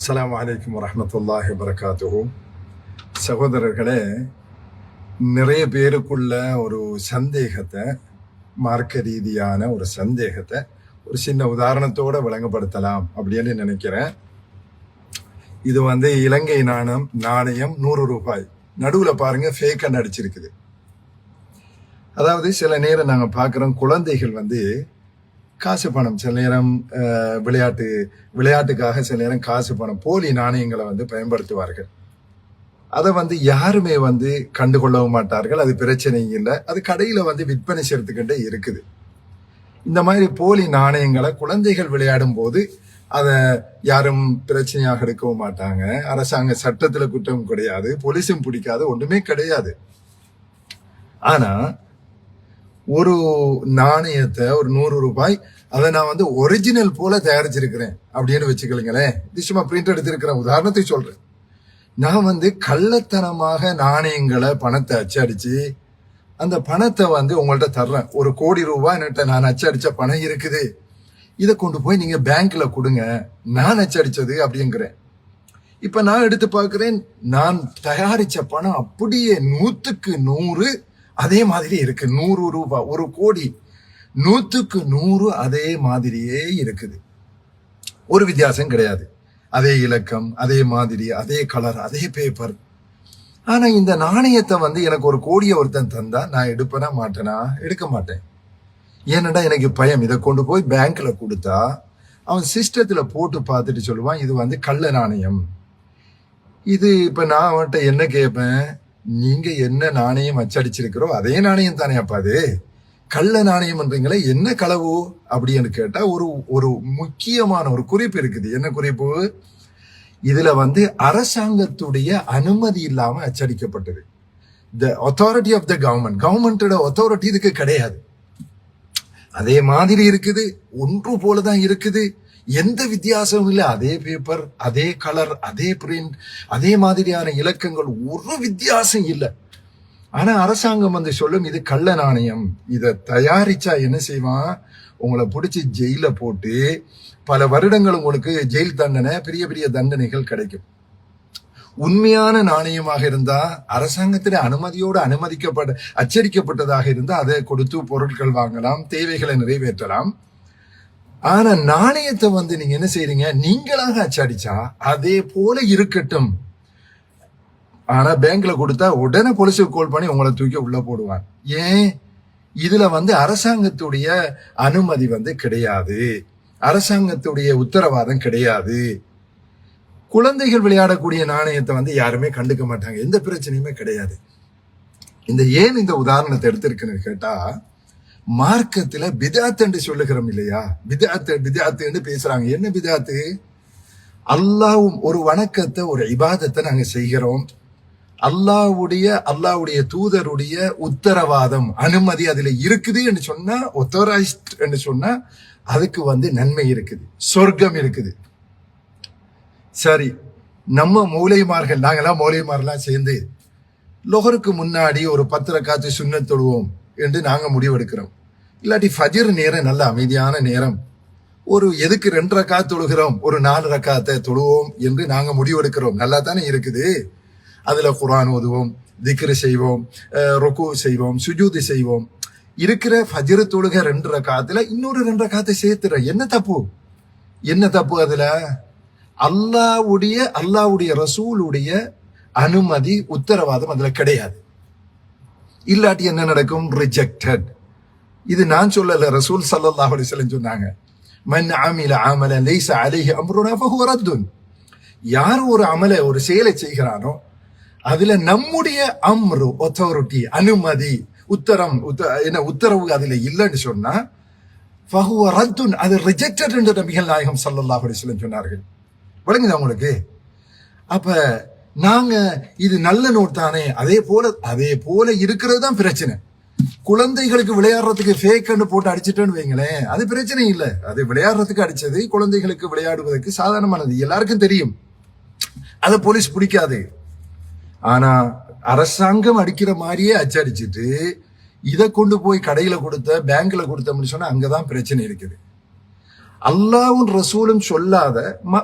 அஸ்ஸலாமு அலைக்கும் வரஹ்மத்துல்லாஹி வபரகாத்துஹு. சகோதரர்களே, நிறைய பேருக்குள்ள ஒரு சந்தேகத்தை, மார்க்க ரீதியான ஒரு சந்தேகத்தை ஒரு சின்ன உதாரணத்தோட விளங்கப்படுத்தலாம் அப்படின்னு நினைக்கிறேன். இது இலங்கை நாணயம் 100 ரூபாய். நடுவுல பாருங்க ஃபேக்கன் அடிச்சிருக்குது. அதாவது சில நேரம் நாங்க பார்க்குறோம், குழந்தைகள் காசு பணம் சில நேரம் விளையாட்டுக்காக சில நேரம் காசு பணம் போலி நாணயங்களை பயன்படுத்துவார்கள். அதை யாருமே கண்டுகொள்ளவும் மாட்டார்கள். அது பிரச்சனை இல்லை. அது கடையில விற்பனை செய்யறதுக்கிட்டே இருக்குது. இந்த மாதிரி போலி நாணயங்களை குழந்தைகள் விளையாடும் போது அதை யாரும் பிரச்சனையாக எடுக்கவும் மாட்டாங்க. அரசாங்க சட்டத்துல குற்றம் கிடையாது, போலீஸும் பிடிக்காது, ஒன்றுமே கிடையாது. ஆனா ஒரு நாணயத்தை, ஒரு 100 ரூபாய், அதை நான் ஒரிஜினல் போல தயாரிச்சிருக்கிறேன் அப்படின்னு வச்சுக்கலுங்களேன். இது சும்மா பிரிண்ட் எடுத்திருக்கிறேன், உதாரணத்துக்கு சொல்றேன். நான் கள்ளத்தனமாக நாணயங்களை, பணத்தை அச்சடிச்சு அந்த பணத்தை உங்கள்ட்ட தர்றேன். 1 கோடி ரூபாய் என்கிட்ட நான் அச்சடிச்ச பணம் இருக்குது, இதை கொண்டு போய் நீங்க பேங்க்ல கொடுங்க, நான் அச்சடிச்சது அப்படிங்கிறேன். இப்ப நான் எடுத்து பார்க்கிறேன், நான் தயாரிச்ச பணம் அப்படியே 100க்கு 100 அதே மாதிரி இருக்கு. 100 ரூபாய், 1 கோடி, 100க்கு 100 அதே மாதிரியே இருக்குது. ஒரு வித்தியாசம் கிடையாது. அதே இலக்கம், அதே மாதிரி, அதே கலர், அதே பேப்பர். ஆனா இந்த நாணயத்தை எனக்கு 1 கோடியை ஒருத்தன் தந்தா நான் எடுப்பேனா மாட்டேனா? எடுக்க மாட்டேன். ஏன்னடா எனக்கு பயம். இதை கொண்டு போய் பேங்க்ல கொடுத்தா அவன் சிஸ்டத்துல போட்டு பார்த்துட்டு சொல்லுவான், இது கள்ள நாணயம். இது இப்ப நான் அவன்கிட்ட என்ன கேட்பேன், நீங்க என்ன நாணயம் அச்சடிச்சிருக்கிறோம் அதே நாணயம் தானே அப்பா அது? கள்ள நாணயம்ன்றீங்களே, என்ன களவு அப்படின்னு கேட்டா ஒரு முக்கியமான ஒரு குறிப்பு இருக்குது. என்ன குறிப்பு? இதுல அரசாங்கத்துடைய அனுமதி இல்லாம அச்சடிக்கப்பட்டது. த அத்தாரிட்டி ஆஃப் த கவர்மெண்டோட அத்தாரிட்டி இதுக்கு கிடையாது. அதே மாதிரி இருக்குது, ஒன்று போலதான் இருக்குது, எந்த வித்தியாசமும் இல்லை. அதே பேப்பர், அதே கலர், அதே பிரிண்ட், அதே மாதிரியான இலக்கங்கள், ஒரு வித்தியாசம் இல்லை. ஆனா அரசாங்கம் சொல்லும், இது கள்ள நாணயம். இதை தயாரிச்சா என்ன செய்வான், உங்களை பிடிச்சி ஜெயில போட்டு பல வருடங்கள் உங்களுக்கு ஜெயில் தண்டனை, பெரிய பெரிய தண்டனைகள் கிடைக்கும். உண்மையான நாணயமாக இருந்தா, அரசாங்கத்தின் அனுமதியோடு அச்சடிக்கப்பட்டதாக இருந்தா அதை கொடுத்து பொருட்கள் வாங்கலாம், தேவைகளை நிறைவேற்றலாம். ஆனா நாணயத்தை நீங்க என்ன செய்றீங்க, நீங்களாக அச்சடிச்சா அதே போல இருக்கட்டும். ஆனா பேங்க்ல கொடுத்தா உடனே போலீஸுக்கு கால் பண்ணி உங்களை தூக்கி உள்ள போடுவான். ஏன்? இதுல அரசாங்கத்துடைய அனுமதி கிடையாது, அரசாங்கத்துடைய உத்தரவாதம் கிடையாது. குழந்தைகள் விளையாடக்கூடிய நாணயத்தை யாருமே கண்டுக்க மாட்டாங்க, எந்த பிரச்சனையுமே கிடையாது. ஏன் இந்த உதாரணத்தை எடுத்திருக்குன்னு கேட்டா, மார்க்கத்துல பிதாத் என்று சொல்லுகிறோம் இல்லையா? பிதாத்து பேசுறாங்க. என்ன பிதாத்து? அல்லாஹ் ஒரு வணக்கத்தை, ஒரு இபாதத்தை நாங்க செய்கிறோம். அல்லாஹ்வுடைய தூதருடைய உத்தரவாதம், அனுமதி அதுல இருக்குது என்று சொன்னா, ஒத்தரைஸ்ட் என்று சொன்னா அதுக்கு நன்மை இருக்குது, சொர்க்கம் இருக்குது. சரி, நம்ம மௌலைமார்கள், நாங்கெல்லாம் மௌலைமாரெல்லாம் சேர்ந்து லொஹருக்கு முன்னாடி ஒரு 10 ரக்காத்து சுன்னத் தொழுவோம் என்று நாங்க முடிவெடுக்கிறோம். இல்லாட்டி ஃபஜ்ர் நேரம் நல்ல அமைதியான நேரம், எதுக்கு 2 ரக்காத் தொழுகிறோம், ஒரு 4 ரக்காத்தை தொழுவோம் என்று நாங்க முடிவெடுக்கிறோம். நல்லா தானே இருக்குது. அதுல குர்ஆன் ஓதுவோம், திக்ர் செய்வோம், ருக்கு செய்வோம், சுஜூது செய்வோம். இருக்கிற ஃபஜ்ர் தொழுக 2 ரக்காத்துல இன்னொரு 2 ரக்காத்தை சேர்த்துற என்ன தப்பு? என்ன தப்பு அதுல? அல்லாஹ்வுடைய ரசூலுடைய அனுமதி, உத்தரவாதம் அதுல கிடையாது. இல்லாட்டி என்ன நடக்கும்? ரிஜெக்டட். இது நான் சொல்லல, ரசூல் ஸல்லல்லாஹு அலைஹி வஸல்லம் சொன்னாங்க, மன் அமில அமலன் லைஸ அலைஹி அம்ருனா ஃபஹுவ ரத்துன். யார் ஒரு அமலை, ஒரு செயலை செய்கிறானோ அதுல நம்முடைய அம்ரு, அத்தாரிட்டி, அனுமதி, உத்தரவு அதுல இல்லைன்னு சொன்னா ஃபஹுவ ரத்துன், அது ரிஜெக்டட் என்று நபிகள் நாயகம் ஸல்லல்லாஹு அலைஹி வஸல்லம் சொன்னார்கள். விளங்குதா உங்களுக்கு? அப்ப நாங்க இது நல்ல நோட் தானே, அதே போல இருக்கிறது தான் பிரச்சனை. குழந்தைகளுக்கு விளையாடுறதுக்கு ஃபேக்னு போட்டு அடிச்சிட்டேன்னு வைங்களேன், அது பிரச்சனை இல்லை. அது விளையாடுறதுக்கு அடிச்சது, குழந்தைகளுக்கு விளையாடுவதற்கு சாதாரணமானது, எல்லாருக்கும் தெரியும். அதை போலீஸ் பிடிக்காது. ஆனா அரசாங்கம் அடிக்கிற மாதிரியே அச்சடிச்சுட்டு இதை கொண்டு போய் கடையில கொடுத்த, பேங்க்ல கொடுத்தோம்னு சொன்னா அங்கதான் பிரச்சனை இருக்குது. அல்லாவும் ரசூலும் சொல்லாத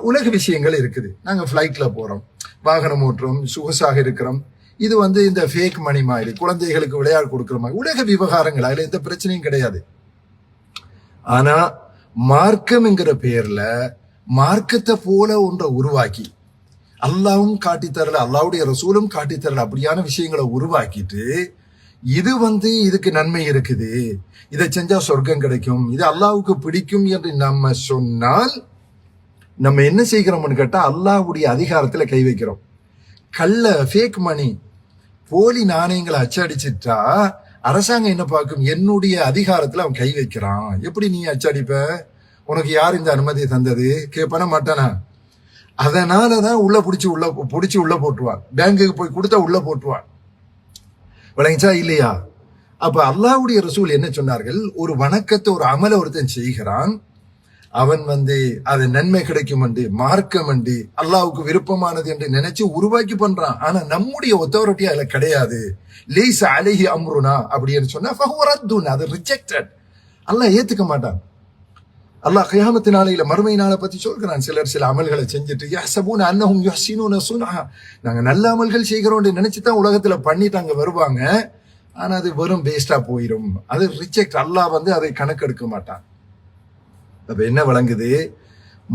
உலக விஷயங்கள் இருக்குது. நாங்க பிளைட்ல போறோம், வாகனம் ஓட்டுறோம், சொகுசாக இருக்கிறோம். இது வந்து இந்த ஃபேக் மணி மாதிரி, குழந்தைகளுக்கு விளையாட கொடுக்கிற மாதிரி உலக விவகாரங்கள், அதுல எந்த பிரச்சனையும் கிடையாது. ஆனா மார்க்கம் என்கிற பேர்ல மார்க்கத்தை போல ஒன்றை உருவாக்கி, அல்லாவும் காட்டித்தரல, அல்லாவுடைய ரசூலும் காட்டித்தரல அப்படியான விஷயங்களை உருவாக்கிட்டு, இது வந்து இதுக்கு நன்மை இருக்குது, இதை செஞ்சா சொர்க்கம் கிடைக்கும், இது அல்லாவுக்கு பிடிக்கும் என்று நம்ம சொன்னால் நம்ம என்ன செய்கிறோம்னு கேட்டா அல்லாஹ்வுடைய அதிகாரத்துல கை வைக்கிறோம். கள்ள ஃபேக் மணி, போலி நாணயங்களை அச்சடிச்சிட்டா அரசாங்கம் என்ன பார்க்கும்? என்னுடைய அதிகாரத்துல அவன் கை வைக்கிறான், எப்படி நீ அச்சடிப்ப, உனக்கு யார் இந்த அனுமதியை தந்தது கேட்பான மாட்டானா? அதனாலதான் உள்ள புடிச்சு உள்ள போட்டுவான். பேங்குக்கு போய் கொடுத்தா உள்ள போட்டுவான். விளங்கிச்சா இல்லையா? அப்ப அல்லாஹ்வுடைய ரசூல் என்ன சொன்னார்கள்? ஒரு வணக்கத்தை, ஒரு அமலை ஒருத்தன் செய்கிறான், அவன் வந்து அது நன்மை கிடைக்கும் என்று, மார்க்கம் என்று, அல்லாவுக்கு விருப்பமானது என்று நினைச்சு உருவாக்கி பண்றான். ஆனா நம்முடைய ஒத்தாரிட்டி அதுல கிடையாது. லைஸ அலைஹி அம்ருனா அப்படின்னு சொன்னா ஃபஹுவ ரத்துன், அது ரிஜெக்டட். அல்லாஹ் ஏத்துக்க மாட்டான். அல்லாஹ் கியாமத் நாளையில, மறுமை நாளை பத்தி சொல்கிறான். சில அமல்களை செஞ்சுட்டு யஹ்சபூன அன்னஹும் யுஹ்ஸினூன சுன்ஆ, நாங்க நல்ல அமல்கள் செய்கிறோம்னு நினைச்சுதான் உலகத்துல பண்ணிட்டு அங்க வருவாங்க. ஆனா அது வெறும் வேஸ்டா போயிடும். அது ரிஜெக்ட். அல்லாஹ் வந்து அதை கணக்கெடுக்க மாட்டான். அப்ப என்ன விளங்குது?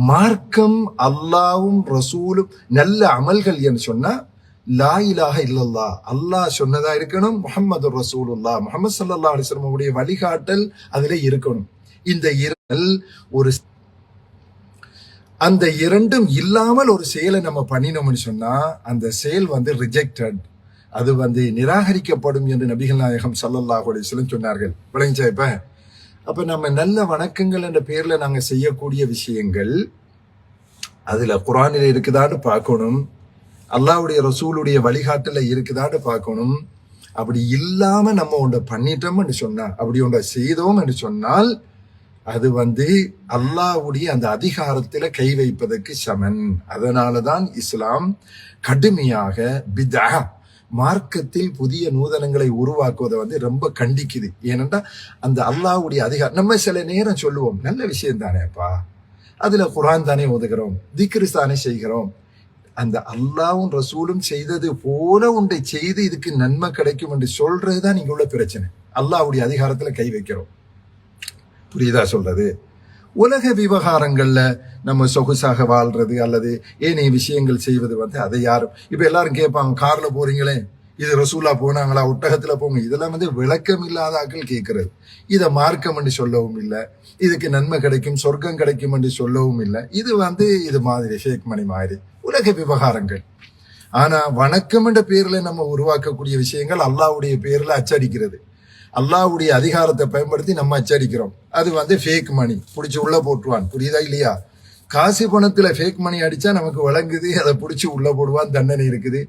மார்க்கம், அல்லாவும் ரசூலும் நல்ல அமல்கள் என்று சொன்னா லா இலாஹ இல்லல்லாஹ், அல்லாஹ் சொன்னதா இருக்கணும், முஹம்மது ரசூலுல்லாஹ், முஹம்மது ஸல்லல்லாஹு அலைஹி வஸல்லம் உடைய வழிகாட்டல் அதுல இருக்கணும். இந்த அந்த இரண்டும் இல்லாமல் ஒரு செயலை நம்ம பண்ணினோம்னு சொன்னா அந்த செயல் வந்து ரிஜெக்டட், அது வந்து நிராகரிக்கப்படும் என்று நபிகள் நாயகம் ஸல்லல்லாஹு அலைஹி வஸல்லம் சொன்னார்கள். விளங்கிச்சா? இப்ப அப்ப நம்ம நல்ல வணக்கங்கள் என்ற பேர்ல நாங்க செய்யக்கூடிய விஷயங்கள் அதுல குர்ஆனில இருக்குதான்னு பார்க்கணும், அல்லாஹ்வுடைய ரசூலுடைய வழிகாட்டுல இருக்குதான்னு பார்க்கணும். அப்படி இல்லாம நம்ம ஒன்றை பண்ணிட்டோம்னு சொன்னா, அப்படி ஒன்றை செய்தோம் என்று சொன்னால் அது வந்து அல்லாஹ்வுடைய அந்த அதிகாரத்துல கை வைப்பதற்கு சமன். அதனாலதான் இஸ்லாம் கடுமையாக பித்ஆ, மார்க்கத்தில் புதிய நூதனங்களை உருவாக்குவதை வந்து ரொம்ப கண்டிக்குது. ஏனென்றா அந்த அல்லாஹ்வுடைய அதிகாரம். நம்ம சில நேரம் சொல்லுவோம், நல்ல விஷயம் தானேப்பா, அதுல குர்ஆன் தானே ஓதுகிறோம், திக்ரு தானே செய்கிறோம். அந்த அல்லாஹ்வும் ரசூலும் செய்தது போல ஒன்றை செய்து இதுக்கு நன்மை கிடைக்கும் என்று சொல்றதுதான் நீங்க உள்ள பிரச்சனை. அல்லாஹ்வுடைய அதிகாரத்துல கை வைக்கிறோம். புரியுதா சொல்றது? உலக விவகாரங்கள்ல நம்ம சொகுசாக வாழ்றது அல்லது ஏனைய விஷயங்கள் செய்வது வந்து அதை யாரும் இப்ப எல்லாரும் கேட்பாங்க, கார்ல போறீங்களே, இது ரசூலா போனாங்களா, ஒட்டகத்துல போங்க, இதெல்லாம் வந்து விளக்கம் இல்லாத ஆக்கள் கேட்கறது. இதை மார்க்கம் என்று சொல்லவும் இல்லை, இதுக்கு நன்மை கிடைக்கும், சொர்க்கம் கிடைக்கும் என்று சொல்லவும் இல்லை. இது வந்து இது மாதிரி ஃபேக் மணி மாதிரி உலக விவகாரங்கள். ஆனா வணக்கம் என்ற பேர்ல நம்ம உருவாக்கக்கூடிய விஷயங்கள் அல்லாஹ்வுடைய பேர்ல அச்சடிக்கிறது, அல்லாஹ்வுடைய அதிகாரத்தை பயன்படுத்தி நம்ம அச்சடிக்கிறோம். அது வந்து ஃபேக் மணி, பிடிச்சி உள்ள போட்டுவான். புரியுதா இல்லையா? காசு பணத்துல ஃபேக் மணி அடிச்சா நமக்கு வழங்குது, அதை பிடிச்சி உள்ள போடுவான், தண்டனை இருக்குது.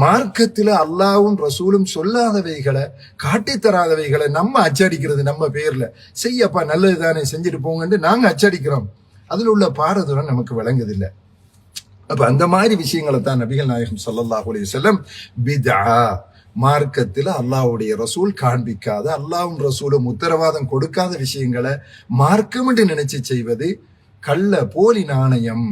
மார்க்கத்துல அல்லாஹ்வும் ரசூலும் சொல்லாதவைகளை, காட்டித்தராதவைகளை நம்ம அச்சடிக்கிறது, நம்ம பேர்ல செய்யப்பா நல்லது தானே செஞ்சுட்டு போங்கன்னு நாங்க அச்சடிக்கிறோம். அதுல உள்ள பாரதூரம் நமக்கு வழங்குதில்லை. அப்ப அந்த மாதிரி விஷயங்களை தான் நபிகள் நாயகம் ஸல்லல்லாஹு அலைஹி வஸல்லம் பித்ஆ, மார்க்கத்தில் அல்லாஹ்வுடைய ரசூல் காண்பிக்காத, அல்லாஹ்வும் ரசூலும் உத்தரவாதம் கொடுக்காத விஷயங்களை மார்க்கம் என்று நினைச்சு செய்வது கள்ள போலி நாணயம்.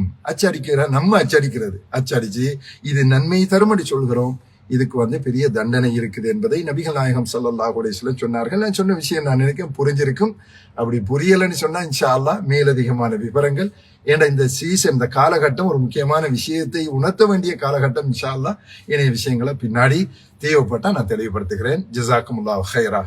நம்ம அச்சடிக்கிறது, அச்சடிச்சு இது நன்மை தரும்படி சொல்கிறோம். இதுக்கு வந்து பெரிய தண்டனை இருக்குது என்பதை நபிகள் நாயகம் ஸல்லல்லாஹு அலைஹி வஸல்லம் சொன்னார்கள். நான் சொன்ன விஷயம் நான் நினைக்கிறேன் புரிஞ்சிருக்கும். அப்படி புரியலன்னு சொன்னா இன்ஷா அல்லாஹ் மேலதிகமான விவரங்கள், ஏன்னா இந்த சீசன், இந்த காலகட்டம் ஒரு முக்கியமான விஷயத்தை உணர்த்த வேண்டிய காலகட்டம். இன்ஷா அல்லாஹ் இணைய விஷயங்களை பின்னாடி தேவைப்பட்டா நான் தெளிவுபடுத்துகிறேன். ஜஸாக்குமுல்லாஹ் ஹைரா.